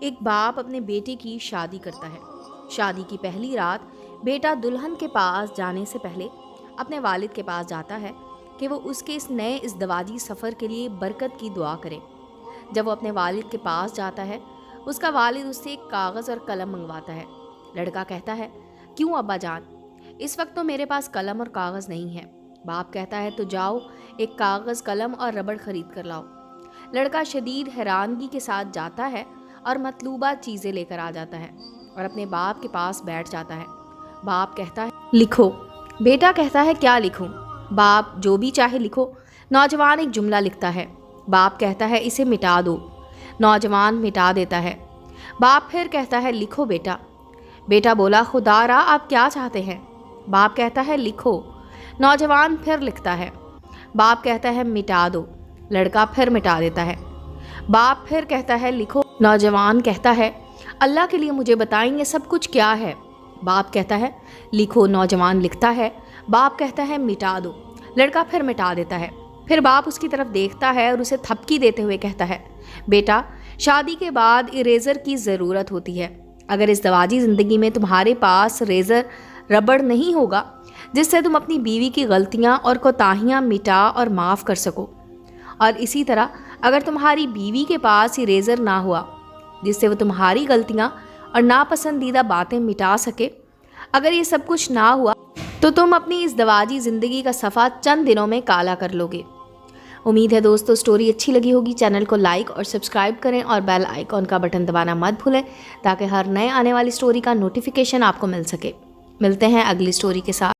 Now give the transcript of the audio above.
ایک باپ اپنے بیٹے کی شادی کرتا ہے۔ شادی کی پہلی رات بیٹا دلہن کے پاس جانے سے پہلے اپنے والد کے پاس جاتا ہے کہ وہ اس کے اس نئے ازدواجی سفر کے لیے برکت کی دعا کرے۔ جب وہ اپنے والد کے پاس جاتا ہے، اس کا والد اس سے ایک کاغذ اور قلم منگواتا ہے۔ لڑکا کہتا ہے، کیوں ابا جان؟ اس وقت تو میرے پاس قلم اور کاغذ نہیں ہے۔ باپ کہتا ہے، تو جاؤ ایک کاغذ، قلم اور ربڑ خرید کر لاؤ۔ لڑکا شدید حیرانگی کے ساتھ جاتا ہے اور مطلوبہ چیزیں لے کر آ جاتا ہے اور اپنے باپ کے پاس بیٹھ جاتا ہے۔ باپ کہتا ہے، لکھو۔ بیٹا کہتا ہے، کیا لکھوں؟ باپ، جو بھی چاہے لکھو۔ نوجوان ایک جملہ لکھتا ہے۔ باپ کہتا ہے، اسے مٹا دو۔ نوجوان مٹا دیتا ہے۔ باپ پھر کہتا ہے، لکھو بیٹا۔ بیٹا بولا، خدا را آپ کیا چاہتے ہیں؟ باپ کہتا ہے، لکھو۔ نوجوان پھر لکھتا ہے۔ باپ کہتا ہے، مٹا دو۔ لڑکا پھر مٹا دیتا ہے۔ باپ پھر کہتا ہے، لکھو۔ نوجوان کہتا ہے، اللہ کے لیے مجھے بتائیں یہ سب کچھ کیا ہے؟ باپ کہتا ہے، لکھو۔ نوجوان لکھتا ہے۔ باپ کہتا ہے، مٹا دو۔ لڑکا پھر مٹا دیتا ہے۔ پھر باپ اس کی طرف دیکھتا ہے اور اسے تھپکی دیتے ہوئے کہتا ہے، بیٹا، شادی کے بعد اریزر کی ضرورت ہوتی ہے۔ اگر ازدواجی زندگی میں تمہارے پاس ریزر، ربڑ نہیں ہوگا جس سے تم اپنی بیوی کی غلطیاں اور کوتاہیاں مٹا اور معاف کر سکو، اور اسی طرح اگر تمہاری بیوی کے پاس اریزر نہ ہوا جس سے وہ تمہاری غلطیاں اور ناپسندیدہ باتیں مٹا سکے، اگر یہ سب کچھ نہ ہوا تو تم اپنی ازدواجی زندگی کا صفحہ چند دنوں میں کالا کر لو گے۔ امید ہے دوستو سٹوری اچھی لگی ہوگی۔ چینل کو لائک اور سبسکرائب کریں اور بیل آئیکن کا بٹن دبانا مت بھولیں تاکہ ہر نئے آنے والی سٹوری کا نوٹیفیکیشن آپ کو مل سکے۔ ملتے ہیں اگلی سٹوری کے ساتھ۔